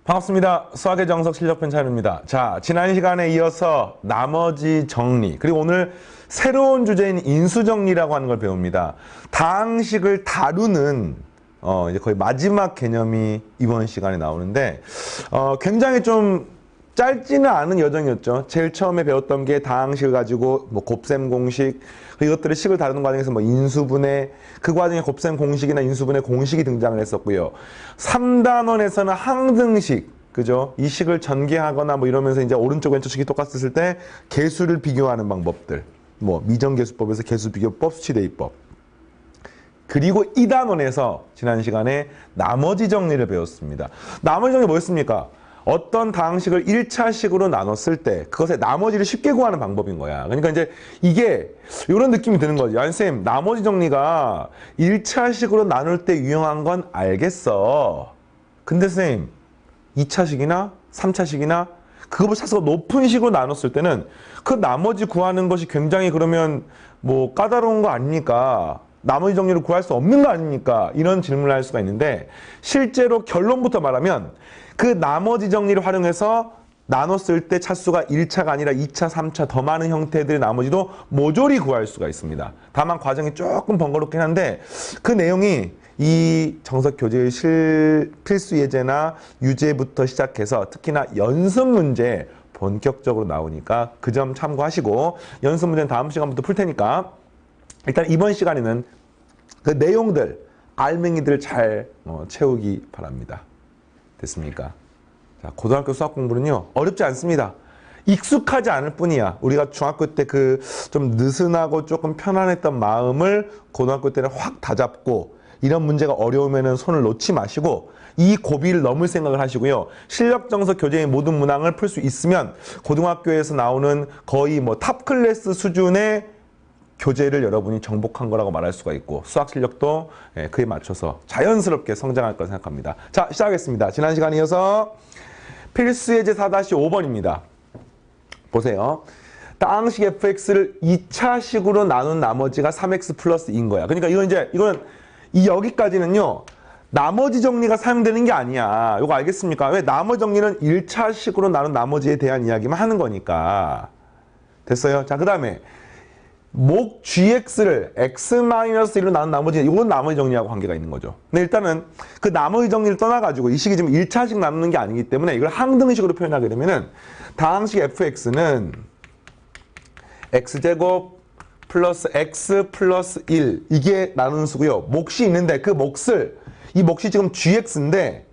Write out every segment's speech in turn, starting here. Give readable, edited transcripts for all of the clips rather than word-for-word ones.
반갑습니다. 수학의 정석 실력편 차연입니다. 자, 지난 시간에 이어서 나머지 정리, 그리고 오늘 새로운 주제인 인수정리라고 하는 걸 배웁니다. 다항식을 다루는 이제 거의 마지막 개념이 이번 시간에 나오는데 굉장히 좀 짧지는 않은 여정이었죠. 제일 처음에 배웠던 게 다항식을 가지고 뭐 곱셈 공식, 이것들의 식을 다루는 과정에서 뭐 인수분해, 그 과정에 곱셈 공식이나 인수분해 공식이 등장을 했었고요. 3단원에서는 항등식, 그죠? 이 식을 전개하거나 뭐 이러면서 이제 오른쪽 왼쪽 식이 똑같았을 때 개수를 비교하는 방법들, 뭐 미정계수법에서 개수비교법, 수치대입법. 그리고 2단원에서 지난 시간에 나머지 정리를 배웠습니다. 나머지 정리 뭐였습니까? 어떤 다항식을 1차식으로 나눴을 때 그것의 나머지를 쉽게 구하는 방법인 거야. 그러니까 이제 이게 이런 느낌이 드는 거지. 아니 쌤, 나머지 정리가 1차식으로 나눌 때 유용한 건 알겠어. 근데 쌤, 2차식이나 3차식이나 그거보다 차수가 높은 식으로 나눴을 때는 그 나머지 구하는 것이 굉장히 그러면 뭐 까다로운 거 아닙니까? 나머지 정리를 구할 수 없는 거 아닙니까? 이런 질문을 할 수가 있는데 실제로 결론부터 말하면 그 나머지 정리를 활용해서 나눴을 때 차수가 1차가 아니라 2차, 3차 더 많은 형태들의 나머지도 모조리 구할 수가 있습니다. 다만 과정이 조금 번거롭긴 한데 그 내용이 이 정석 교재의 필수 예제나 유제부터 시작해서 특히나 연습 문제 본격적으로 나오니까 그 점 참고하시고 연습 문제는 다음 시간부터 풀 테니까 일단 이번 시간에는 그 내용들, 알맹이들을 잘 채우기 바랍니다. 됐습니까? 자, 고등학교 수학 공부는요, 어렵지 않습니다. 익숙하지 않을 뿐이야. 우리가 중학교 때 그 좀 느슨하고 조금 편안했던 마음을 고등학교 때는 확 다잡고 이런 문제가 어려우면 손을 놓지 마시고 이 고비를 넘을 생각을 하시고요. 실력 정석 교재의 모든 문항을 풀 수 있으면 고등학교에서 나오는 거의 뭐 탑 클래스 수준의 교재를 여러분이 정복한 거라고 말할 수가 있고 수학 실력도 그에 맞춰서 자연스럽게 성장할 거라 생각합니다. 자, 시작하겠습니다. 지난 시간에 이어서 필수 예제 4-5번입니다. 보세요. 다항식 fx를 2차식으로 나눈 나머지가 3x 플러스 2인 거야. 그러니까 이건 여기까지는요. 나머지 정리가 사용되는 게 아니야. 이거 알겠습니까? 왜? 나머지 정리는 1차식으로 나눈 나머지에 대한 이야기만 하는 거니까. 됐어요? 자, 그 다음에 목 gx를 x-1로 나눈 나머지, 이건 나머지 정리하고 관계가 있는 거죠. 근데 일단은 그 나머지 정리를 떠나가지고 이 식이 지금 1차식 나누는 게 아니기 때문에 이걸 항등식으로 표현하게 되면은 다항식 fx는 x제곱 플러스 x 플러스 1 이게 나누는 수고요. 몫이 있는데 그 몫을, 이 몫이 지금 gx인데,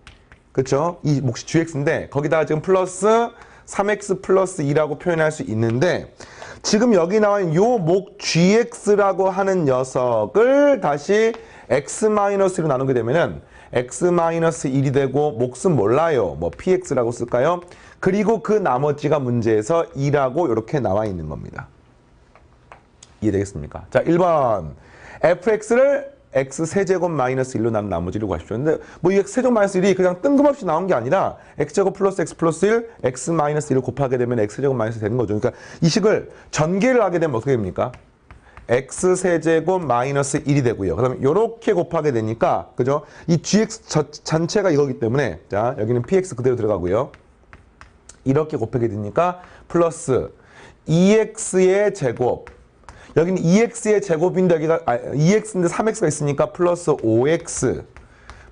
그쵸? 이 몫이 gx인데 거기다가 지금 플러스 3x 플러스 2라고 표현할 수 있는데 지금 여기 나와 있는 요 목 gx라고 하는 녀석을 다시 x-1로 나누게 되면은 x-1이 되고 몫은 몰라요. 뭐 px라고 쓸까요? 그리고 그 나머지가 문제에서 2라고 이렇게 나와 있는 겁니다. 이해되겠습니까? 자, 1번 fx를 x세제곱 마이너스 1로 나눈 나머지를 구하십시오. 근데 뭐 이 x세제곱 마이너스 1이 그냥 뜬금없이 나온 게 아니라 x제곱 플러스 x 플러스 1, x 마이너스 1을 곱하게 되면 x세제곱 마이너스 되는 거죠. 그러니까 이 식을 전개를 하게 되면 어떻게 됩니까? x세제곱 마이너스 1이 되고요. 그 다음에 이렇게 곱하게 되니까, 그죠? 이 gx 전체가 이거기 때문에, 자, 여기는 px 그대로 들어가고요. 이렇게 곱하게 되니까 플러스 2x의 제곱, 여기는 2x의 제곱인데 여기가 2x인데 3x가 있으니까 플러스 5x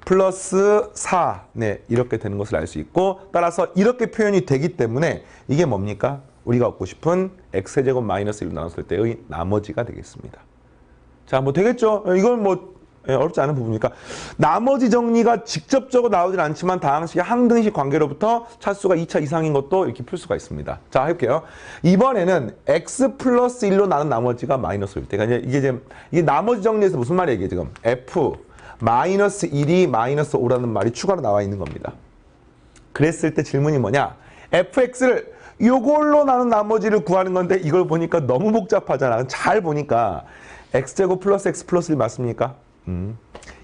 플러스 4 네, 이렇게 되는 것을 알 수 있고 따라서 이렇게 표현이 되기 때문에 이게 뭡니까? 우리가 얻고 싶은 x제곱 마이너스 1로 나눴을 때의 나머지가 되겠습니다. 자, 뭐 되겠죠? 이건 뭐 어렵지 않은 부분이니까 나머지 정리가 직접적으로 나오진 않지만 다항식의 항등식 관계로부터 차수가 2차 이상인 것도 이렇게 풀 수가 있습니다. 자, 해볼게요. 이번에는 x 플러스 1로 나눈 나머지가 마이너스 5일 때. 그러니까 이게 나머지 정리에서 무슨 말이에요? 이게 지금 f 마이너스 1이 마이너스 5라는 말이 추가로 나와 있는 겁니다. 그랬을 때 질문이 뭐냐? fx를 요걸로 나눈 나머지를 구하는 건데 이걸 보니까 너무 복잡하잖아. 잘 보니까 x제곱 플러스 x 플러스 1 맞습니까?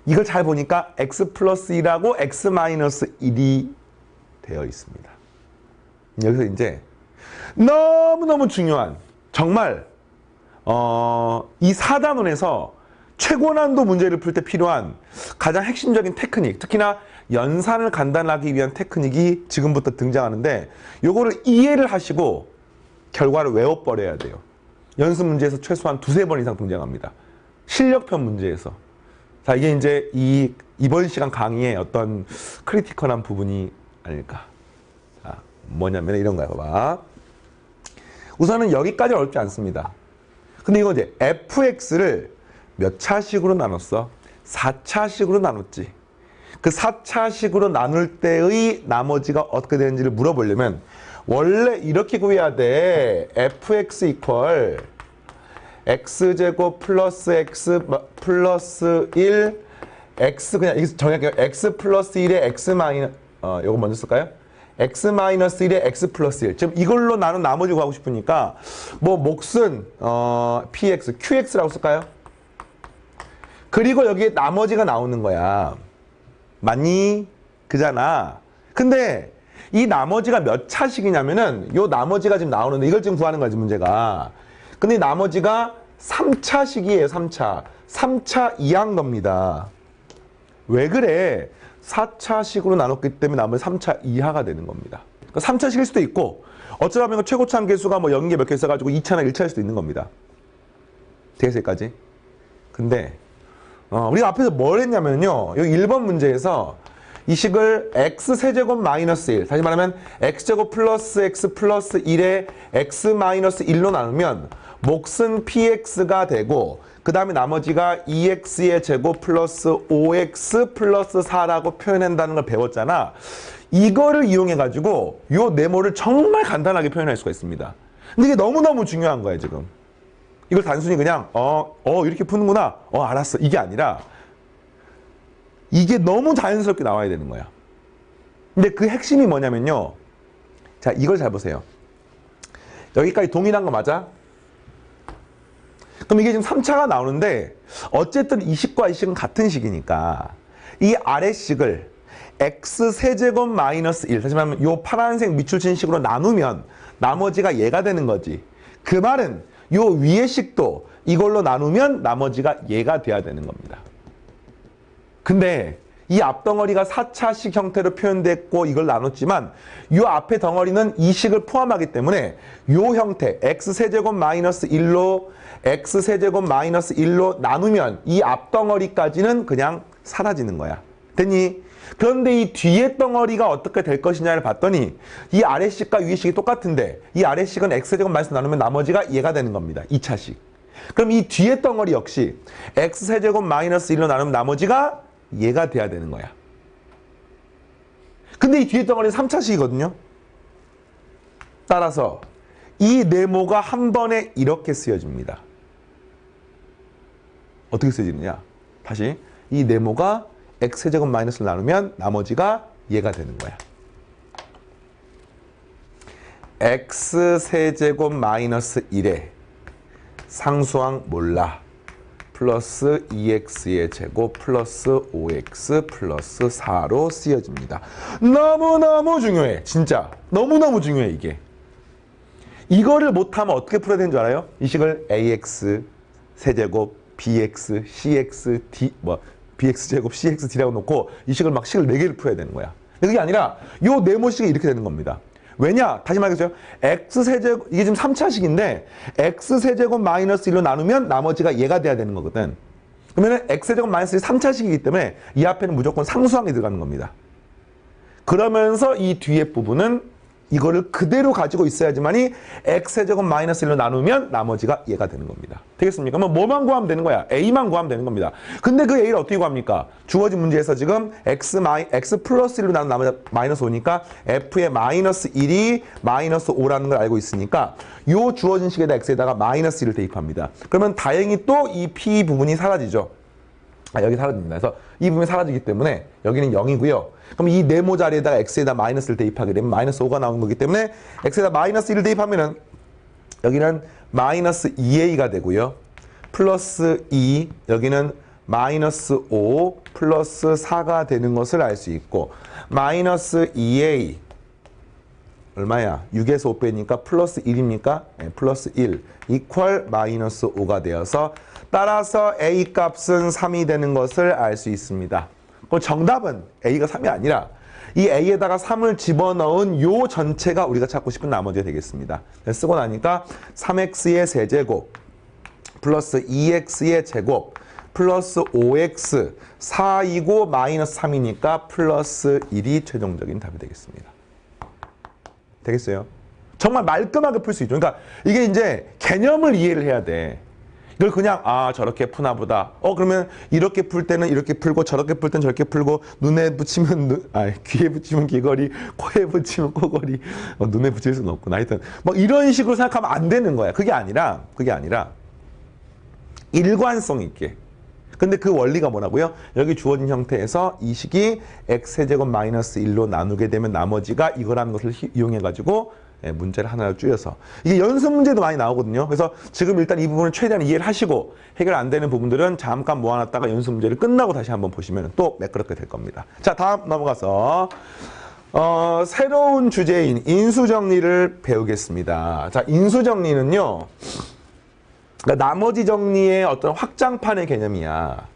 이걸 잘 보니까 x 플러스 2라고 x 마이너스 1이 되어 있습니다. 여기서 이제 너무너무 중요한 정말 이 4단원에서 최고난도 문제를 풀 때 필요한 가장 핵심적인 테크닉, 특히나 연산을 간단하기 위한 테크닉이 지금부터 등장하는데 요거를 이해를 하시고 결과를 외워버려야 돼요. 연습 문제에서 최소한 2-3번 이상 등장합니다. 실력편 문제에서. 자, 이게 이제 이번 시간 강의의 어떤 크리티컬한 부분이 아닐까. 자, 뭐냐면 이런 거야. 봐봐. 우선은 여기까지 어렵지 않습니다. 근데 이거 이제 fx를 몇 차식으로 나눴어? 4차식으로 나눴지. 그 4차식으로 나눌 때의 나머지가 어떻게 되는지를 물어보려면 원래 이렇게 구해야 돼. fx 이퀄 x제곱 플러스 x 플러스 1 x 그냥 정리할게요. x 플러스 1에 x 마이너스 요거 먼저 쓸까요? x 마이너스 1에 x 플러스 1. 지금 이걸로 나눈 나머지 구하고 싶으니까 뭐 몫은 px, qx라고 쓸까요? 그리고 여기에 나머지가 나오는 거야. 맞니? 그잖아. 근데 이 나머지가 몇 차식이냐면은 요 나머지가 지금 나오는데 이걸 지금 구하는 거지 문제가. 근데 이 나머지가 3차식이에요. 3차. 3차 이하인 겁니다. 왜 그래? 4차식으로 나눴기 때문에 나머지 3차 이하가 되는 겁니다. 그러니까 3차식일 수도 있고 어쩌면 최고차항 개수가 뭐 0개 몇 개 있어가지고 2차나 1차일 수도 있는 겁니다. 되겠어요, 여기까지? 근데 우리가 앞에서 뭘 했냐면요. 여기 1번 문제에서 이 식을 x세제곱 마이너스 1, 다시 말하면 x제곱 플러스 x 플러스 1에 x 마이너스 1로 나누면 몫은 px가 되고 그 다음에 나머지가 2x의 제곱 플러스 5x 플러스 4라고 표현한다는 걸 배웠잖아. 이거를 이용해가지고 요 네모를 정말 간단하게 표현할 수가 있습니다. 근데 이게 너무너무 중요한 거예요, 지금. 이걸 단순히 그냥 이렇게 푸는구나. 알았어. 이게 아니라 이게 너무 자연스럽게 나와야 되는 거야. 근데 그 핵심이 뭐냐면요. 자, 이걸 잘 보세요. 여기까지 동일한 거 맞아? 그럼 이게 지금 3차가 나오는데 어쨌든 이 식과 이 식은 같은 식이니까 이 아래식을 x세제곱 마이너스 1, 다시 말하면 요 파란색 밑줄 친 식으로 나누면 나머지가 얘가 되는 거지. 그 말은 요 위의 식도 이걸로 나누면 나머지가 얘가 돼야 되는 겁니다. 근데 이 앞덩어리가 4차식 형태로 표현됐고 이걸 나눴지만 이 앞에 덩어리는 이 식을 포함하기 때문에 이 형태 x세제곱 마이너스 1로 x세제곱 마이너스 1로 나누면 이 앞덩어리까지는 그냥 사라지는 거야. 됐니? 그런데 이 뒤에 덩어리가 어떻게 될 것이냐를 봤더니 이 아래식과 위의 식이 똑같은데 이 아래식은 x제곱 마이너스 나누면 나머지가 얘가 되는 겁니다. 2차식. 그럼 이 뒤에 덩어리 역시 x세제곱 마이너스 1로 나누면 나머지가 얘가 돼야 되는 거야. 근데 이 뒤에 덩어리는 3차식이거든요. 따라서 이 네모가 한 번에 이렇게 쓰여집니다. 어떻게 쓰여지느냐? 다시 이 네모가 x제곱 마이너스를 나누면 나머지가 얘가 되는 거야. x세제곱 마이너스 1에 상수항 몰라 플러스 2x의 제곱 플러스 5x 플러스 4로 쓰여집니다. 너무너무 중요해. 진짜 너무너무 중요해 이게. 이거를 못하면 어떻게 풀어야 되는 줄 알아요? 이 식을 ax 세제곱 bx cx d bx제곱 cxd라고 놓고 이 식을 막 식을 4개를 풀어야 되는 거야. 그게 아니라 요 네모식이 이렇게 되는 겁니다. 왜냐? 다시 말해서요. x세제곱, 이게 지금 3차식인데 x세제곱 마이너스 1로 나누면 나머지가 얘가 돼야 되는 거거든. 그러면 x세제곱 마이너스 1이 3차식이기 때문에 이 앞에는 무조건 상수항이 들어가는 겁니다. 그러면서 이 뒤에 부분은 이거를 그대로 가지고 있어야지만이 x제곱 마이너스 1로 나누면 나머지가 얘가 되는 겁니다. 되겠습니까? 뭐만 구하면 되는 거야? a만 구하면 되는 겁니다. 근데 그 a를 어떻게 구합니까? 주어진 문제에서 지금 x 플러스 1로 나누면 나머지 마이너스 5니까 f의 마이너스 1이 마이너스 5라는 걸 알고 있으니까 요 주어진 식에다 x에다가 마이너스 1을 대입합니다. 그러면 다행히 또 이 p 부분이 사라지죠. 여기 사라집니다. 그래서 이 부분이 사라지기 때문에 여기는 0이고요. 그럼 이 네모 자리에다가 x에다 마이너스를 대입하게 되면 마이너스 5가 나오는 거기 때문에 x에다 마이너스 1을 대입하면은 여기는 마이너스 2a가 되고요. 플러스 2, 여기는 마이너스 5 플러스 4가 되는 것을 알 수 있고 마이너스 2a 얼마야? 6에서 5 빼니까 플러스 1입니까? 네, 플러스 1 이퀄 마이너스 5가 되어서 따라서 A 값은 3이 되는 것을 알 수 있습니다. 그럼 정답은 A가 3이 아니라 이 A에다가 3을 집어넣은 요 전체가 우리가 찾고 싶은 나머지가 되겠습니다. 쓰고 나니까 3x의 세제곱 플러스 2x의 제곱 플러스 5x 4이고 마이너스 3이니까 플러스 1이 최종적인 답이 되겠습니다. 되겠어요? 정말 말끔하게 풀 수 있죠. 그러니까 이게 이제 개념을 이해를 해야 돼. 이걸 그냥 저렇게 푸나 보다. 그러면 이렇게 풀 때는 이렇게 풀고 저렇게 풀 때는 저렇게 풀고 눈에 붙이면 귀에 붙이면 귀걸이, 코에 붙이면 코걸이. 눈에 붙일 수는 없구나. 하여튼 막 이런 식으로 생각하면 안 되는 거야. 그게 아니라 일관성 있게. 근데 그 원리가 뭐라고요? 여기 주어진 형태에서 이 식이 x제곱 마이너스 1로 나누게 되면 나머지가 이거라는 것을 이용해가지고 문제를 하나를 줄여서. 이게 연습 문제도 많이 나오거든요. 그래서 지금 일단 이 부분을 최대한 이해를 하시고 해결 안 되는 부분들은 잠깐 모아놨다가 연습 문제를 끝나고 다시 한번 보시면 또 매끄럽게 될 겁니다. 자, 다음 넘어가서 새로운 주제인 인수정리를 배우겠습니다. 자, 인수정리는요. 그러니까 나머지 정리의 어떤 확장판의 개념이야.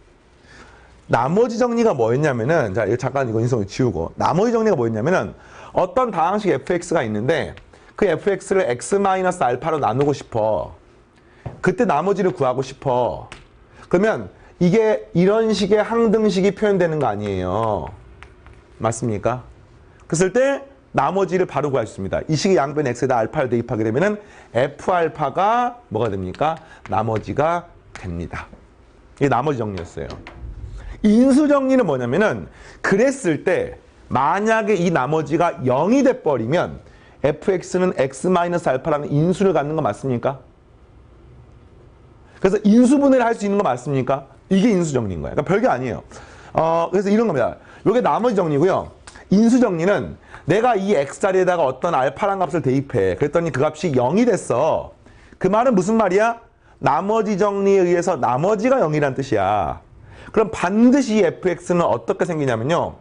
나머지 정리가 뭐였냐면은, 자, 잠깐 이거 인수정리 지우고. 나머지 정리가 뭐였냐면은, 어떤 다항식 fx가 있는데, 그 fx를 x-알파로 나누고 싶어. 그때 나머지를 구하고 싶어. 그러면 이게 이런 식의 항등식이 표현되는 거 아니에요. 맞습니까? 그랬을 때, 나머지를 바로 구할 수 있습니다. 이 식의 양변 x에다 알파를 대입하게 되면은 f알파가 뭐가 됩니까? 나머지가 됩니다. 이게 나머지 정리였어요. 인수 정리는 뭐냐면은 그랬을 때 만약에 이 나머지가 0이 돼 버리면 fx는 x-알파라는 인수를 갖는 거 맞습니까? 그래서 인수분해를 할 수 있는 거 맞습니까? 이게 인수 정리인 거예요. 그러니까 별게 아니에요. 그래서 이런 겁니다. 이게 나머지 정리고요. 인수 정리는 내가 이 x자리에다가 어떤 알파란 값을 대입해. 그랬더니 그 값이 0이 됐어. 그 말은 무슨 말이야? 나머지 정리에 의해서 나머지가 0이란 뜻이야. 그럼 반드시 이 fx는 어떻게 생기냐면요.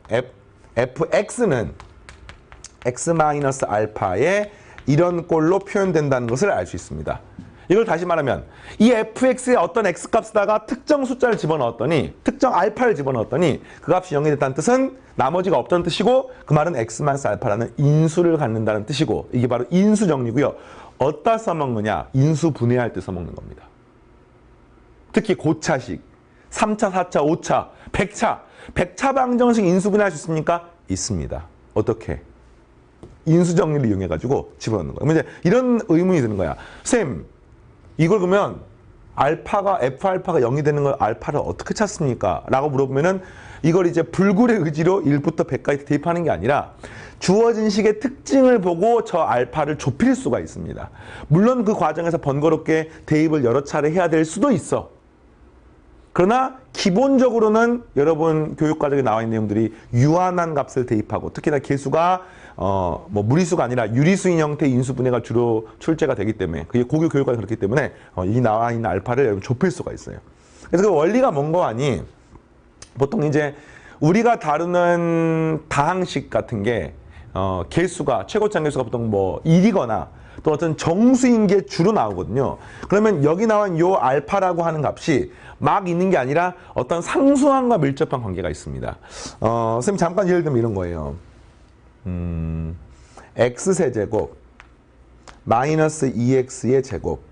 fx는 x-알파의 이런 꼴로 표현된다는 것을 알 수 있습니다. 이걸 다시 말하면 이 fx의 어떤 x값에다가 특정 숫자를 집어넣었더니 특정 알파를 집어넣었더니 그 값이 0이 됐다는 뜻은 나머지가 없다는 뜻이고 그 말은 x-알파라는 인수를 갖는다는 뜻이고 이게 바로 인수정리고요. 어디다 써먹느냐? 인수분해할 때 써먹는 겁니다. 특히 고차식, 3차, 4차, 5차, 100차 100차 방정식 인수분해할 수 있습니까? 있습니다. 어떻게? 인수정리를 이용해가지고 집어넣는 거예요. 이제 이런 의문이 드는 거야. 쌤, 이걸 그러면 f알파가 0이 되는 걸 알파를 어떻게 찾습니까? 라고 물어보면은 이걸 이제 불굴의 의지로 1부터 100까지 대입하는 게 아니라 주어진 식의 특징을 보고 저 알파를 좁힐 수가 있습니다. 물론 그 과정에서 번거롭게 대입을 여러 차례 해야 될 수도 있어. 그러나 기본적으로는 여러분 교육과정에 나와 있는 내용들이 유한한 값을 대입하고 특히나 개수가 뭐 무리수가 아니라 유리수인 형태의 인수분해가 주로 출제가 되기 때문에 그게 고교 교육과정이 그렇기 때문에 이 나와 있는 알파를 여러분 좁힐 수가 있어요. 그래서 그 원리가 뭔 거 아니? 보통 이제 우리가 다루는 다항식 같은 게 개수가 최고차 개수가 보통 뭐 1이거나 또 어떤 정수인 게 주로 나오거든요. 그러면 여기 나온 요 알파라고 하는 값이 막 있는 게 아니라 어떤 상수항과 밀접한 관계가 있습니다. 선생님 잠깐 예를 들면 이런 거예요. x세제곱 마이너스 2x의 제곱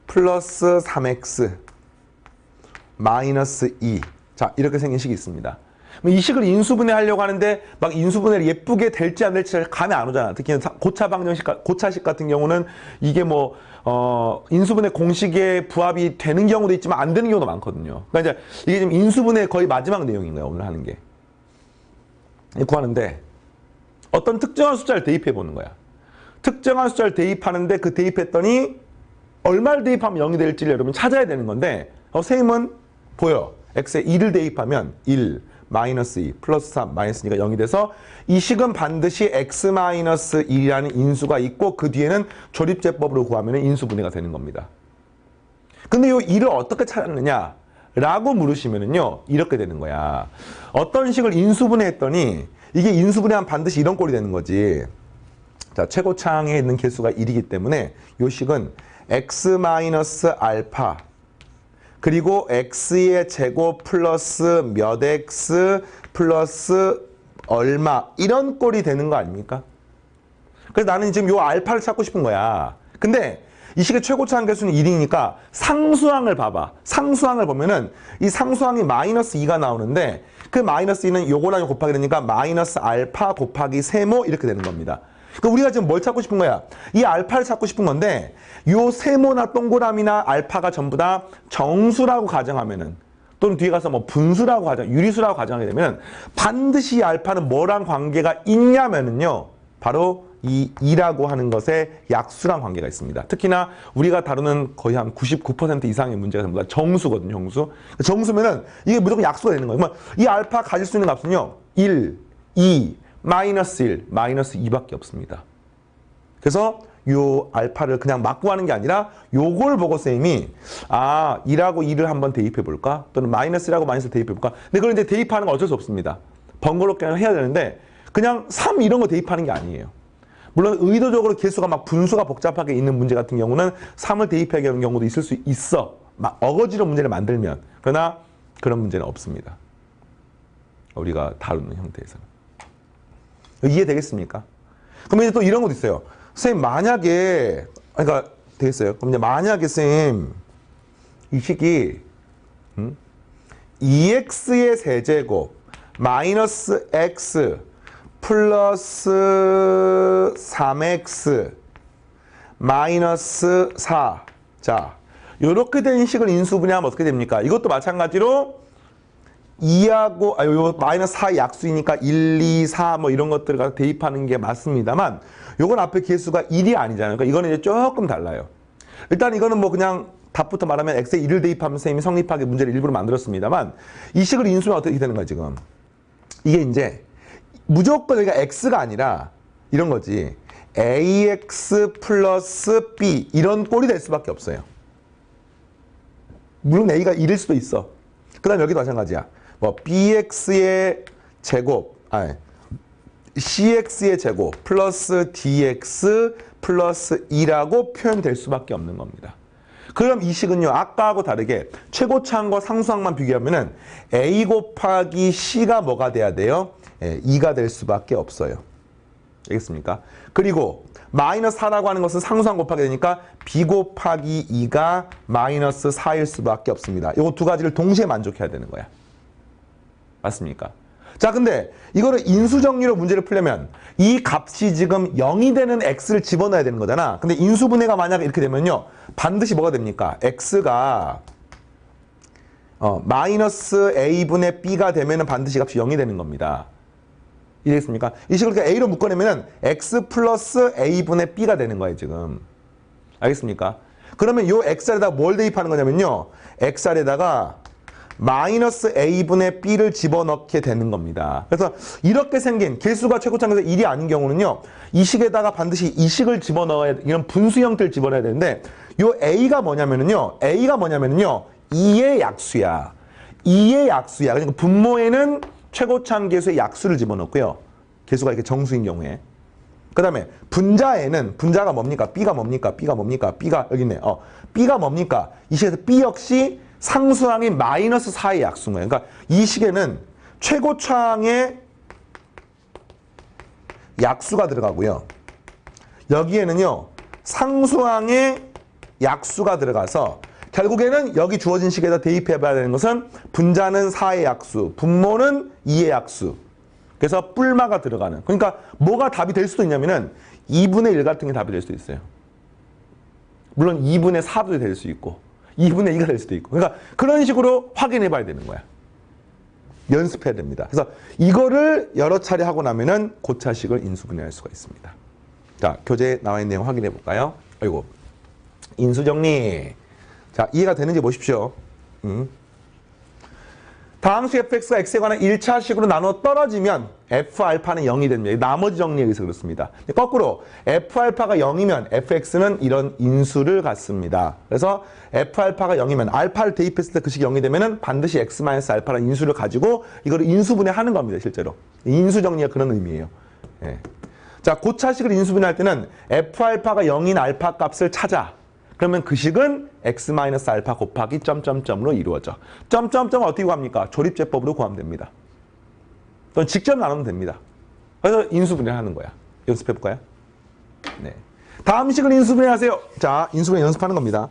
플러스 3x 마이너스 2. 자, 이렇게 생긴 식이 있습니다. 이 식을 인수분해 하려고 하는데 막 인수분해를 예쁘게 될지 안 될지 감이 안 오잖아. 특히 고차식 같은 경우는 이게 뭐 인수분해 공식에 부합이 되는 경우도 있지만 안 되는 경우도 많거든요. 그러니까 이제 이게 지금 인수분해 거의 마지막 내용인 거예요. 오늘 하는 게. 구하는데 어떤 특정한 숫자를 대입해 보는 거야. 특정한 숫자를 대입하는데 그 대입했더니 얼마를 대입하면 0이 될지를 여러분 찾아야 되는 건데 선생님은 보여. x에 2를 대입하면 1, 마이너스 2, 플러스 3, 마이너스 2가 0이 돼서 이 식은 반드시 x-1이라는 인수가 있고 그 뒤에는 조립제법으로 구하면 인수분해가 되는 겁니다. 근데 이 2를 어떻게 찾았느냐? 라고 물으시면은요, 이렇게 되는 거야. 어떤 식을 인수분해했더니 이게 인수분해하면 반드시 이런 꼴이 되는 거지. 자, 최고차항에 있는 개수가 1이기 때문에 요 식은 x 알파 그리고 x의 제곱 플러스 몇 x 플러스 얼마 이런 꼴이 되는 거 아닙니까? 그래서 나는 지금 요 알파를 찾고 싶은 거야. 근데 이 식의 최고차항 개수는 1이니까 상수항을 봐봐. 상수항을 보면은 이 상수항이 마이너스 2가 나오는데 그 마이너스 2는 요거랑 곱하게 되니까 마이너스 알파 곱하기 세모 이렇게 되는 겁니다. 그러니까 우리가 지금 뭘 찾고 싶은 거야? 이 알파를 찾고 싶은 건데 요 세모나 동그라미나 알파가 전부 다 정수라고 가정하면은 또는 뒤에 가서 뭐 분수라고 유리수라고 가정하게 되면 반드시 이 알파는 뭐랑 관계가 있냐면은요. 바로 이 2라고 하는 것에 약수랑 관계가 있습니다. 특히나 우리가 다루는 거의 한 99% 이상의 문제가 전부 다 정수거든요. 정수. 정수면은 이게 무조건 약수가 되는 거예요. 그러면 이 알파 가질 수 있는 값은요. 1, 2, 마이너스 1, 마이너스 2밖에 없습니다. 그래서 요 알파를 그냥 막 구하는 게 아니라 요걸 보고 쌤이 2라고 2를 한번 대입해 볼까? 또는 마이너스라고 마이너스를 대입해 볼까? 근데 그걸 이제 대입하는 건 어쩔 수 없습니다. 번거롭게 해야 되는데 그냥 3 이런 거 대입하는 게 아니에요. 물론 의도적으로 개수가 막 분수가 복잡하게 있는 문제 같은 경우는 3을 대입하게 하는 경우도 있을 수 있어. 막 어거지로 문제를 만들면. 그러나 그런 문제는 없습니다. 우리가 다루는 형태에서는. 이해되겠습니까? 그럼 이제 또 이런 것도 있어요. 선생님 만약에 그러니까 되겠어요? 그럼 이제 만약에 선생님 이 식이 2x의 세제곱 마이너스 x 플러스 3x 마이너스 4 자, 요렇게 된 식을 인수분해하면 어떻게 됩니까? 이것도 마찬가지로 2하고 요 마이너스 4 약수이니까 1, 2, 4 뭐 이런 것들을 대입하는 게 맞습니다만 요건 앞에 개수가 1이 아니잖아요. 그러니까 이거는 이제 조금 달라요. 일단 이거는 뭐 그냥 답부터 말하면 x에 1을 대입하면 선생님이 성립하게 문제를 일부러 만들었습니다만 이 식을 인수하면 어떻게 되는 거야 지금? 이게 이제 무조건 여기가 x가 아니라 이런 거지. ax 플러스 b 이런 꼴이 될 수밖에 없어요. 물론 a가 1일 수도 있어. 그 다음에 여기도 마찬가지야. 뭐 bx의 제곱, cx의 제곱 플러스 dx 플러스 2라고 표현될 수밖에 없는 겁니다. 그럼 이 식은요. 아까하고 다르게 최고차항과 상수항만 비교하면은 a 곱하기 c가 뭐가 돼야 돼요? 2가 될 수밖에 없어요. 알겠습니까? 그리고 마이너스 4라고 하는 것은 상수항 곱하게 되니까 b 곱하기 2가 마이너스 4일 수밖에 없습니다. 이거 두 가지를 동시에 만족해야 되는 거야. 맞습니까? 자, 근데 이거를 인수정리로 문제를 풀려면 이 값이 지금 0이 되는 x를 집어넣어야 되는 거잖아. 근데 인수분해가 만약에 이렇게 되면요. 반드시 뭐가 됩니까? x가 마이너스 a분의 b가 되면은 반드시 값이 0이 되는 겁니다. 이해됐습니까? 이 식을 이렇게 a로 묶어내면은 x 플러스 a분의 b가 되는 거예요, 지금. 알겠습니까? 그러면 요 x알에다가 뭘 대입하는 거냐면요. x알에다가 마이너스 a분의 b를 집어넣게 되는 겁니다. 그래서 이렇게 생긴 개수가 최고차항에서 1이 아닌 경우는요. 이 식에다가 반드시 이 식을 집어넣어야 이런 분수 형태를 집어넣어야 되는데 요 a가 뭐냐면은요. 2의 약수야. 2의 약수야. 그러니까 분모에는 최고차항 개수의 약수를 집어넣고요. 개수가 이렇게 정수인 경우에. 그 다음에 분자에는 분자가 뭡니까? b가 뭡니까? b가 여기 있네. b가 뭡니까? 이 식에서 b 역시 상수항이 마이너스 4의 약수인 거예요. 그러니까 이 식에는 최고차항의 약수가 들어가고요. 여기에는요. 상수항의 약수가 들어가서 결국에는 여기 주어진 식에다 대입해봐야 되는 것은 분자는 4의 약수, 분모는 2의 약수. 그래서 뿔마가 들어가는. 그러니까 뭐가 답이 될 수도 있냐면은 2분의 1 같은 게 답이 될 수도 있어요. 물론 2분의 4도 될 수 있고 2분의 2가 될 수도 있고. 그러니까 그런 식으로 확인해 봐야 되는 거야. 연습해야 됩니다. 그래서 이거를 여러 차례 하고 나면은 고차식을 인수분해할 수가 있습니다. 자, 교재에 나와 있는 내용 확인해 볼까요? 아이고. 인수정리. 자, 이해가 되는지 보십시오. 다항식 fx가 x에 관한 1차식으로 나눠 떨어지면 f알파는 0이 됩니다. 나머지 정리에 의해서 그렇습니다. 거꾸로 f알파가 0이면 fx는 이런 인수를 갖습니다. 그래서 f알파가 0이면 알파를 대입했을 때 그 식이 0이 되면 반드시 x-알파라는 인수를 가지고 이거를 인수분해하는 겁니다. 실제로. 인수 정리가 그런 의미예요. 예. 자, 고차식을 인수분해할 때는 f알파가 0인 알파 값을 찾아. 그러면 그 식은 x-알파 곱하기 점점점으로 이루어져. 점점점은 어떻게 구합니까? 조립제법으로 구하면 됩니다. 또는 직접 나누면 됩니다. 그래서 인수분해하는 거야. 연습해볼까요? 네. 다음 식을 인수분해하세요. 자, 인수분해 연습하는 겁니다.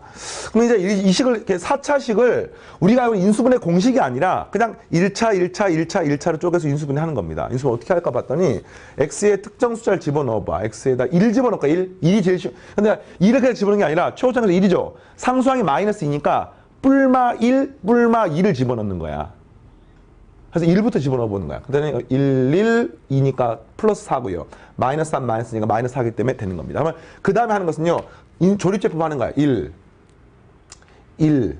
그럼 이제 이 식을, 이렇게 4차식을 우리가 알고 있는 인수분해 공식이 아니라 그냥 1차, 1차, 1차, 1차로 쪼개서 인수분해하는 겁니다. 인수분해 어떻게 할까 봤더니 x에 특정 숫자를 집어넣어봐. x에다 1 집어넣을까? 1? 1이 제일 쉬워. 근데 1을 그냥 집어넣는 게 아니라 최고점에서 1이죠. 상수항이 마이너스 2니까 뿔마 1, 뿔마 2를 집어넣는 거야. 그래서 1부터 집어넣어 보는 거야. 그다음에 1, 1, 2니까 플러스 4고요. 마이너스 3, 마이너스 2니까 마이너스 4기 때문에 되는 겁니다. 그러면 그 다음에 하는 것은요. 조립제법 하는 거야. 1, 1,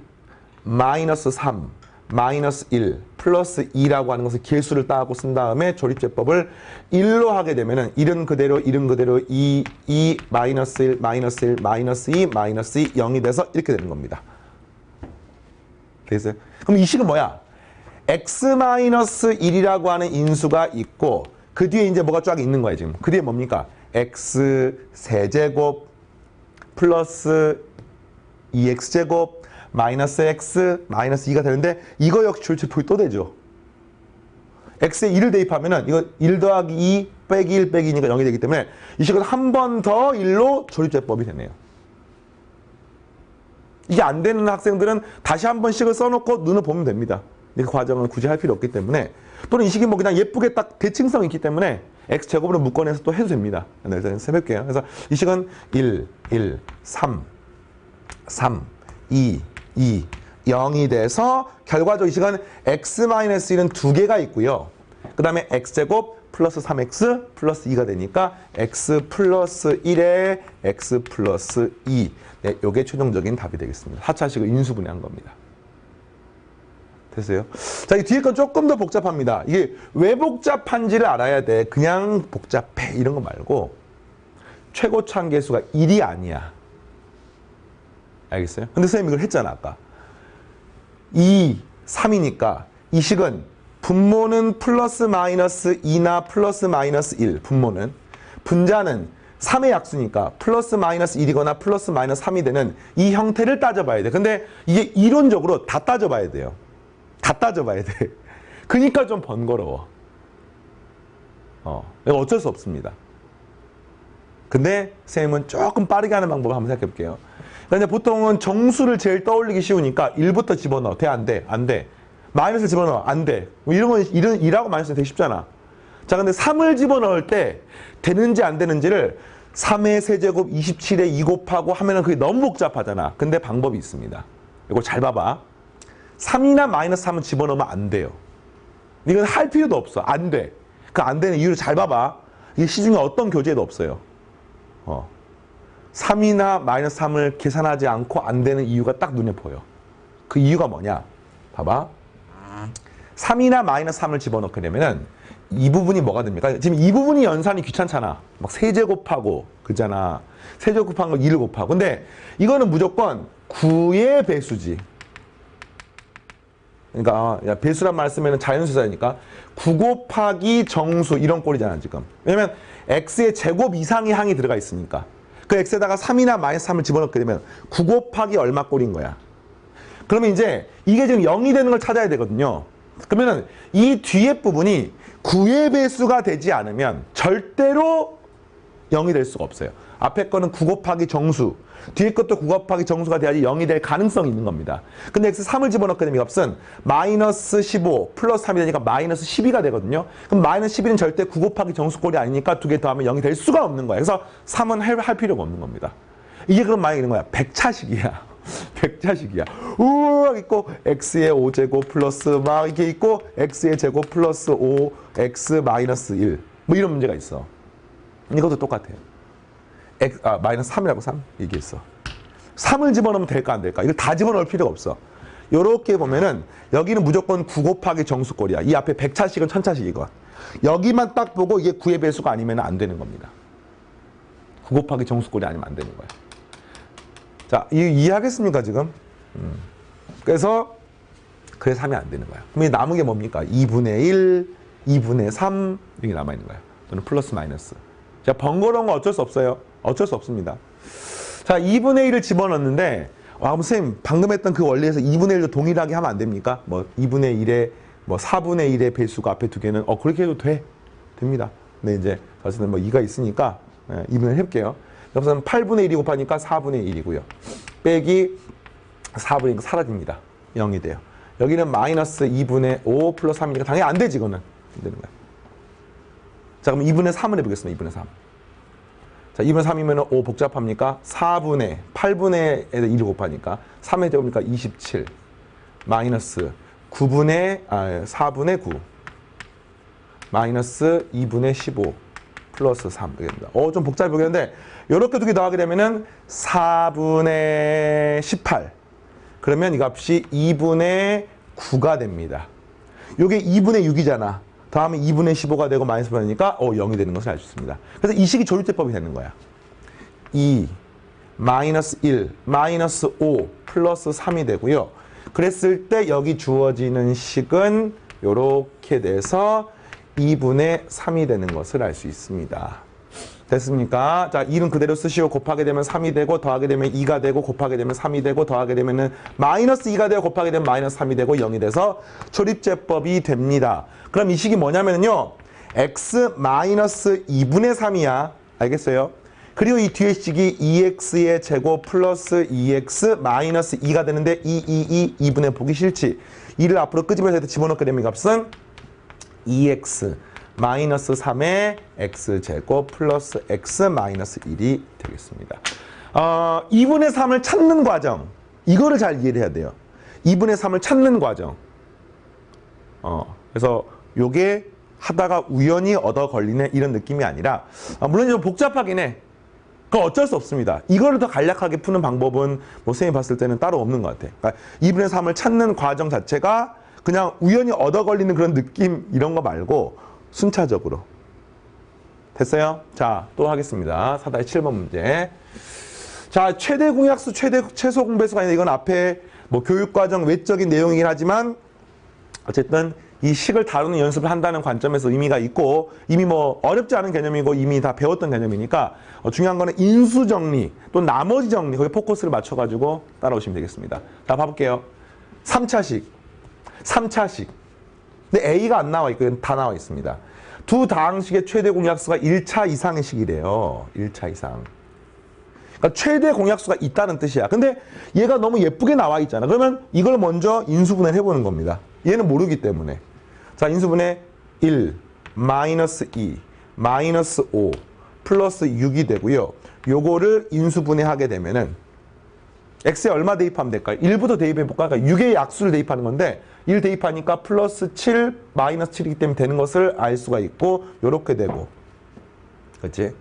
마이너스 3, 마이너스 1, 플러스 2라고 하는 것을 개수를 따고 쓴 다음에 조립제법을 1로 하게 되면은 1은 그대로, 1은 그대로 2, 2, 마이너스 1, 마이너스 1, 마이너스 2, 마이너스 2, 0이 돼서 이렇게 되는 겁니다. 되겠어요? 그럼 이 식은 뭐야? x-1이라고 하는 인수가 있고 그 뒤에 이제 뭐가 쫙 있는 거야 지금. 그 뒤에 뭡니까? x 세제곱 플러스 2x제곱 마이너스 x 마이너스 2가 되는데 이거 역시 조립제법이 또 되죠. x에 1을 대입하면은 이거 1 더하기 2 빼기 1 빼기 2니까 0이 되기 때문에 이 식은 한 번 더 1로 조립제법이 되네요. 이게 안 되는 학생들은 다시 한 번 식을 써놓고 눈을 보면 됩니다. 그 과정은 굳이 할 필요 없기 때문에 또는 이 식이 뭐 그냥 예쁘게 딱 대칭성이 있기 때문에 x제곱으로 묶어내서 또 해도 됩니다. 그래서 해볼게요. 그래서 이 식은 1, 1, 3, 3, 2, 2, 0이 돼서 결과적으로 이 식은 x-1은 두 개가 있고요. 그 다음에 x제곱 플러스 3x 플러스 2가 되니까 x 플러스 1에 x 플러스 2. 네, 요게 최종적인 답이 되겠습니다. 4차식을 인수분해한 겁니다. 됐어요? 자, 이 뒤에 건 조금 더 복잡합니다. 이게 왜 복잡한지를 알아야 돼. 그냥 복잡해 이런 거 말고 최고차 한계수가 1이 아니야. 알겠어요? 근데 선생님이 이걸 했잖아 아까. 2, 3이니까 이 식은 분모는 플러스 마이너스 2나 플러스 마이너스 1 분모는 분자는 3의 약수니까 플러스 마이너스 1이거나 플러스 마이너스 3이 되는 이 형태를 따져봐야 돼. 근데 이게 이론적으로 다 따져봐야 돼요. 다 따져봐야 돼. 그러니까 좀 번거로워. 이거 어쩔 수 없습니다. 근데 선생님은 조금 빠르게 하는 방법을 한번 생각해 볼게요. 그런데 보통은 정수를 제일 떠올리기 쉬우니까 1부터 집어넣어. 돼? 안 돼? 안 돼. 마이너스를 집어넣어. 안 돼. 뭐 이런 건 1하고 마이너스는 되게 쉽잖아. 자, 근데 3을 집어넣을 때 되는지 안 되는지를 3의 세제곱 27에 2 곱하고 하면은 그게 너무 복잡하잖아. 근데 방법이 있습니다. 이거 잘 봐봐. 3이나 마이너스 3은 집어넣으면 안 돼요. 이건 할 필요도 없어. 안 돼. 그 안 되는 이유를 잘 봐봐. 이게 시중에 어떤 교재에도 없어요. 3이나 마이너스 3을 계산하지 않고 안 되는 이유가 딱 눈에 보여. 그 이유가 뭐냐? 봐봐. 3이나 마이너스 3을 집어넣게 되면은 이 부분이 뭐가 됩니까? 지금 이 부분이 연산이 귀찮잖아. 막 세제곱하고 그잖아. 세제곱한 거 2를 곱하고. 근데 이거는 무조건 9의 배수지. 그러니까 배수란 말 쓰면 자연수사니까 9 곱하기 정수 이런 꼴이잖아 지금. 왜냐면 x의 제곱 이상의 항이 들어가 있으니까. 그 x에다가 3이나 마이너스 3을 집어넣게 되면 9 곱하기 얼마 꼴인 거야. 그러면 이제 이게 지금 0이 되는 걸 찾아야 되거든요. 그러면은 이 뒤에 부분이 9의 배수가 되지 않으면 절대로 0이 될 수가 없어요. 앞에 거는 9 곱하기 정수, 뒤에 것도 9 곱하기 정수가 돼야지 0이 될 가능성이 있는 겁니다. 근데 x 3을 집어넣게 되면 이 값은 마이너스 15 플러스 3이 되니까 마이너스 12가 되거든요. 그럼 마이너스 12는 절대 9 곱하기 정수꼴이 아니니까 두 개 더하면 0이 될 수가 없는 거예요. 그래서 3은 할 필요가 없는 겁니다. 이게 그럼 만약에 이런 거야. 100차식이야. 100차식이야. 우와 있고 x의 5제곱 플러스 막 이렇게 있고 x의 제곱 플러스 5 x 마이너스 1 뭐 이런 문제가 있어. 이것도 똑같아요. 마이너스 3이라고 3 얘기했어. 3을 집어넣으면 될까 안 될까? 이걸 다 집어넣을 필요가 없어. 요렇게 보면은 여기는 무조건 9 곱하기 정수꼴이야. 이 앞에 100차씩은 1000차씩이건. 여기만 딱 보고 이게 9의 배수가 아니면 안 되는 겁니다. 9 곱하기 정수꼴이 아니면 안 되는 거야. 자, 이해하겠습니까 지금? 그래서 3이 안 되는 거야. 그럼 남은 게 뭡니까? 2분의 1, 2분의 3 이게 남아있는 거야. 또는 플러스 마이너스. 자, 번거로운 건 어쩔 수 없어요. 어쩔 수 없습니다. 자, 2분의 1을 집어넣는데 선생님 방금 했던 그 원리에서 2분의 1도 동일하게 하면 안 됩니까? 뭐 2분의 1에 뭐 4분의 1의 배수가 앞에 두 개는 그렇게 해도 됩니다. 근데 이제 어쨌든 뭐 2가 있으니까 2분의 1 해볼게요. 여기서는 8분의 1이 곱하니까 4분의 1이고요. 빼기 4분의 1 사라집니다. 0이 돼요. 여기는 마이너스 2분의 5 플러스 3이니까 당연히 안 되지 이거는. 안 되는 거야. 자, 그럼 2분의 3을 해보겠습니다. 2분의 3. 자, 2분의 3이면 5 복잡합니까? 4분의 8분의 1을 곱하니까 3의 제곱이니까 27 마이너스 4분의 9 마이너스 2분의 15 플러스 3 되겠습니다. 좀 복잡해 보이는데 이렇게 두 개 더하게 되면은 4분의 18 그러면 이 값이 2분의 9가 됩니다. 이게 2분의 6이잖아. 다음에 2분의 15가 되고 마이너스 되니까 0이 되는 것을 알 수 있습니다. 그래서 이 식이 조립제법이 되는 거야. 2, 마이너스 1, 마이너스 5, 플러스 3이 되고요. 그랬을 때 여기 주어지는 식은 이렇게 돼서 2분의 3이 되는 것을 알 수 있습니다. 됐습니까? 자, 1은 그대로 쓰시고 곱하게 되면 3이 되고 더하게 되면 2가 되고 곱하게 되면 3이 되고 더하게 되면은 마이너스 2가 되고 곱하게 되면 마이너스 3이 되고 0이 돼서 조립제법이 됩니다. 그럼 이 식이 뭐냐면요. x 마이너스 2분의 3이야. 알겠어요? 그리고 이 뒤에 식이 2x의 제곱 플러스 2x 마이너스 2가 되는데 2분의 보기 싫지. 2를 앞으로 끄집어서 집어넣게 되면 이 값은 2x 마이너스 3의 x제곱 플러스 x 마이너스 1이 되겠습니다. 2분의 3을 찾는 과정 이거를 잘 이해를 해야 돼요. 2분의 3을 찾는 과정 그래서 요게 하다가 우연히 얻어 걸리는 이런 느낌이 아니라 물론 좀 복잡하긴 해. 그건 어쩔 수 없습니다. 이거를 더 간략하게 푸는 방법은 뭐 선생님이 봤을 때는 따로 없는 것 같아. 그러니까 2분의 3을 찾는 과정 자체가 그냥 우연히 얻어 걸리는 그런 느낌 이런 거 말고 순차적으로. 됐어요? 자, 또 하겠습니다. 4-7번 문제. 자, 최대 공약수, 최소 공배수가 아니라 이건 앞에 뭐 교육과정 외적인 내용이긴 하지만 어쨌든 이 식을 다루는 연습을 한다는 관점에서 의미가 있고 이미 뭐 어렵지 않은 개념이고 이미 다 배웠던 개념이니까 중요한 거는 인수 정리 또 나머지 정리 거기에 포커스를 맞춰가지고 따라오시면 되겠습니다. 자, 봐볼게요. 3차식. 근데 A가 안 나와 있고 다 나와 있습니다. 두 다항식의 최대 공약수가 1차 이상의 식이래요. 1차 이상. 그러니까 최대 공약수가 있다는 뜻이야. 근데 얘가 너무 예쁘게 나와 있잖아. 그러면 이걸 먼저 인수분해를 해보는 겁니다. 얘는 모르기 때문에. 자, 인수분해 1, 마이너스 2, 마이너스 5, 플러스 6이 되고요. 요거를 인수분해하게 되면은 x에 얼마 대입하면 될까요? 1부터 대입해볼까? 그러니까 6의 약수를 대입하는 건데 1 대입하니까 플러스 7, 마이너스 7이기 때문에 되는 것을 알 수가 있고 요렇게 되고 그렇지?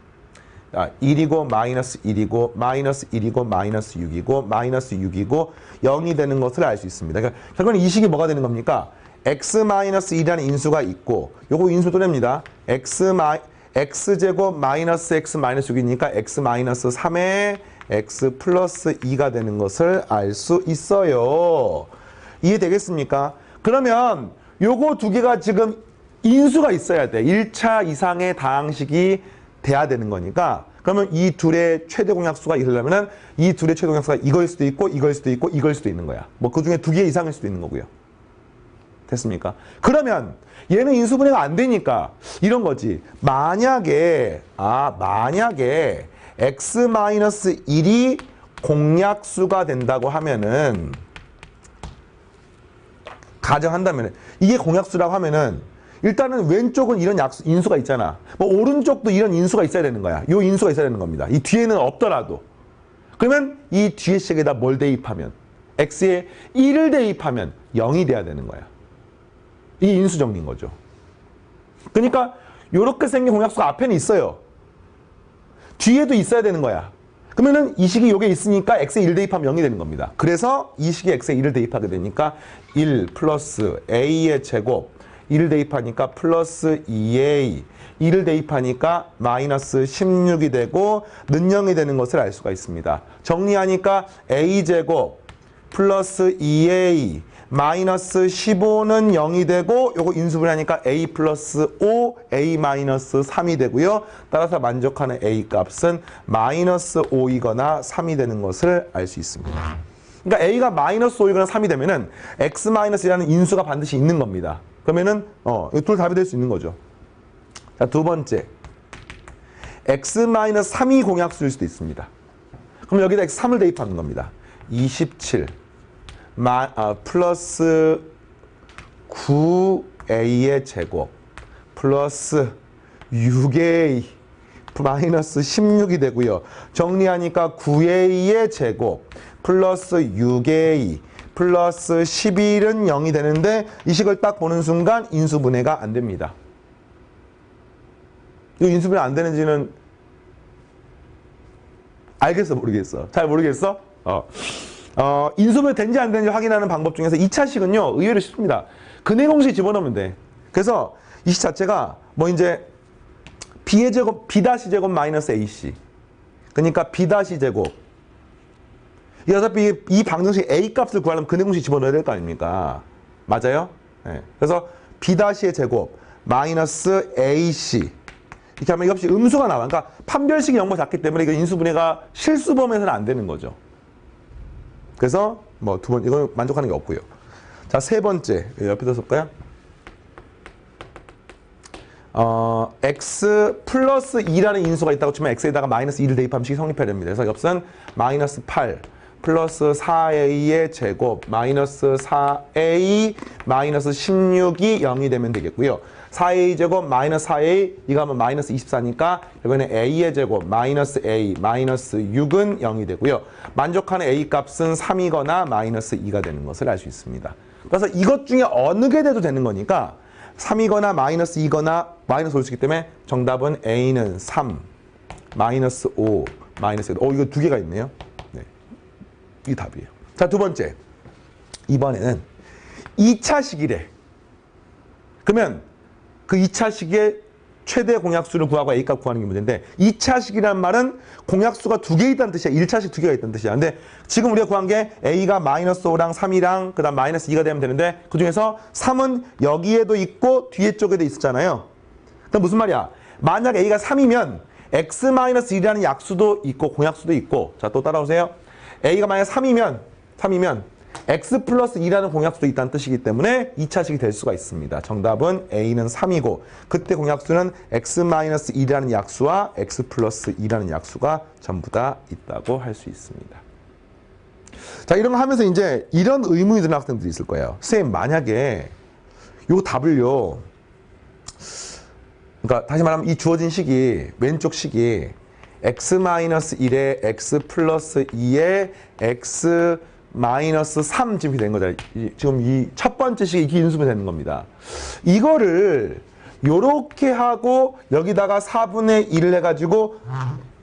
1이고 마이너스 1이고 마이너스 1이고 마이너스 6이고 마이너스 6이고 0이 되는 것을 알 수 있습니다. 그러니까 결국은 이 식이 뭐가 되는 겁니까? x-1이라는 인수가 있고 요거 인수 또냅니다. x제곱 마이너스 x 마이너스 6이니까 x 마이너스 3의 x 플러스 2가 되는 것을 알 수 있어요. 이해되겠습니까? 그러면 요거 두 개가 지금 인수가 있어야 돼. 1차 이상의 다항식이 돼야 되는 거니까 그러면 이 둘의 최대 공약수가 이러려면은 이 둘의 최대 공약수가 이거일 수도 있고 이거일 수도 있고 이거일 수도 있는 거야. 뭐 그 중에 두 개 이상일 수도 있는 거고요. 됐습니까? 그러면 얘는 인수분해가 안 되니까 이런 거지. 만약에 x-1이 공약수가 된다고 하면은 가정한다면 이게 공약수라고 하면은 일단은 왼쪽은 이런 인수가 있잖아. 뭐 오른쪽도 이런 인수가 있어야 되는 거야. 요 인수가 있어야 되는 겁니다. 이 뒤에는 없더라도. 그러면 이 뒤에 식에다 뭘 대입하면 x에 1을 대입하면 0이 돼야 되는 거야. 이게 인수 정리인 거죠. 그러니까 요렇게 생긴 공약수가 앞에는 있어요. 뒤에도 있어야 되는 거야. 그러면은 이 식이 요게 있으니까 x에 1 대입하면 0이 되는 겁니다. 그래서 이 식에 x에 1을 대입하게 되니까 1 플러스 a의 제곱 1을 대입하니까 플러스 2a 1을 대입하니까 마이너스 16이 되고 는 0이 되는 것을 알 수가 있습니다. 정리하니까 a제곱 플러스 2a 마이너스 15는 0이 되고 요거 인수분해하니까 a 플러스 5 a 마이너스 3이 되고요. 따라서 만족하는 a 값은 마이너스 5이거나 3이 되는 것을 알 수 있습니다. 그러니까 a가 마이너스 5이거나 3이 되면은 x 마이너스라는 인수가 반드시 있는 겁니다. 그러면은 이 둘 답이 될 수 있는 거죠. 자, 두 번째. x 마이너스 3이 공약수일 수도 있습니다. 그럼 여기다 x 3을 대입하는 겁니다. 27 플러스 9a의 제곱 플러스 6a 마이너스 16이 되고요. 정리하니까 9a의 제곱 플러스 6a 플러스 11은 0이 되는데 이 식을 딱 보는 순간 인수분해가 안 됩니다. 이 인수분해 안 되는지는 알겠어 모르겠어? 잘 모르겠어? 인수분해 된지 안 되는지 확인하는 방법 중에서 2차식은요 의외로 쉽습니다. 근해 공식 집어넣으면 돼. 그래서 이 식 자체가 뭐 이제 b의 제곱 b 다시 제곱 마이너스 ac 그러니까 b 다시 제곱 이 어차피 이 방정식 a 값을 구하려면 근해 공식 집어넣어야 될 거 아닙니까? 맞아요? 네. 그래서 b 다시의 제곱 마이너스 ac 이렇게 하면 이것이 음수가 나와. 그러니까 판별식이 0보다 작기 때문에 이거 인수분해가 실수범에서는 안 되는 거죠. 그래서 뭐 두 번 이건 만족하는 게 없고요. 자, 세 번째 옆에다 쓸까요? x 플러스 2라는 인수가 있다고 치면 x에다가 마이너스 2를 대입하면 식이 성립해야 됩니다. 그래서 이것은 마이너스 8 플러스 4a의 제곱 마이너스 4a 마이너스 16이 0이 되면 되겠고요. 4a 제곱 마이너스 4a 이거 하면 마이너스 24니까 이번에 a의 제곱 마이너스 a 마이너스 6은 0이 되고요. 만족하는 a 값은 3이거나 마이너스 2가 되는 것을 알 수 있습니다. 그래서 이것 중에 어느 게 돼도 되는 거니까 3이거나 마이너스 2거나 마이너스 올 수 있기 때문에 정답은 a는 3 마이너스 5 마이너스 1 이거 두 개가 있네요. 네, 이 답이에요. 자, 두 번째 이번에는 2차식이래. 그러면 그 2차식의 최대 공약수를 구하고 A값 구하는 게 문제인데 2차식이란 말은 공약수가 두 개 있다는 뜻이야. 1차식 두 개가 있다는 뜻이야. 근데 지금 우리가 구한 게 A가 마이너스 5랑 3이랑 그 다음 마이너스 2가 되면 되는데 그 중에서 3은 여기에도 있고 뒤에 쪽에도 있었잖아요. 그럼 무슨 말이야? 만약 A가 3이면 X 마이너스 1이라는 약수도 있고 공약수도 있고 자, 또 따라오세요. A가 만약 3이면 x 플러스 2라는 공약수도 있다는 뜻이기 때문에 2차식이 될 수가 있습니다. 정답은 a는 3이고 그때 공약수는 x 마이너스 2라는 약수와 x 플러스 2라는 약수가 전부 다 있다고 할 수 있습니다. 자, 이런 거 하면서 이제 이런 의문이 드는 학생들이 있을 거예요. 선생님, 만약에 요 답을요, 그러니까 다시 말하면 이 주어진 식이 왼쪽 식이 x 마이너스 1에 x 플러스 2에 x 마이너스 3 지금 된 거죠. 지금 이 첫 번째 식이 이렇게 인수분해 되는 겁니다. 이거를 요렇게 하고 여기다가 4분의 1을 해가지고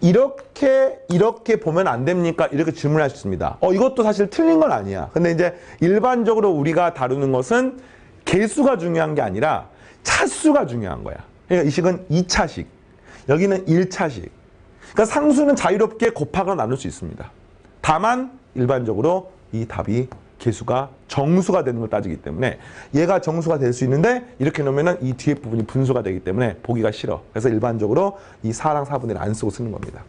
이렇게 보면 안 됩니까? 이렇게 질문할 수 있습니다. 이것도 사실 틀린 건 아니야. 근데 이제 일반적으로 우리가 다루는 것은 개수가 중요한 게 아니라 차수가 중요한 거야. 그러니까 이 식은 2차식, 여기는 1차식. 그러니까 상수는 자유롭게 곱하거나 나눌 수 있습니다. 다만 일반적으로 이 답이 개수가 정수가 되는 걸 따지기 때문에 얘가 정수가 될 수 있는데 이렇게 놓으면 이 뒤에 부분이 분수가 되기 때문에 보기가 싫어. 그래서 일반적으로 이 4랑 4분의 1을 안 쓰고 쓰는 겁니다.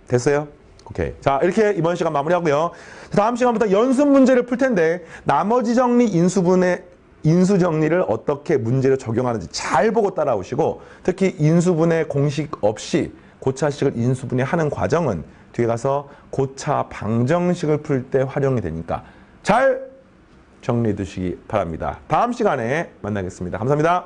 됐어요? 오케이. 자, 이렇게 이번 시간 마무리하고요. 다음 시간부터 연습 문제를 풀 텐데 나머지 정리, 인수 정리를 어떻게 문제로 적용하는지 잘 보고 따라오시고 특히 인수분해 공식 없이 고차식을 인수분해하는 과정은 뒤에 가서 고차 방정식을 풀 때 활용이 되니까 잘 정리해 두시기 바랍니다. 다음 시간에 만나겠습니다. 감사합니다.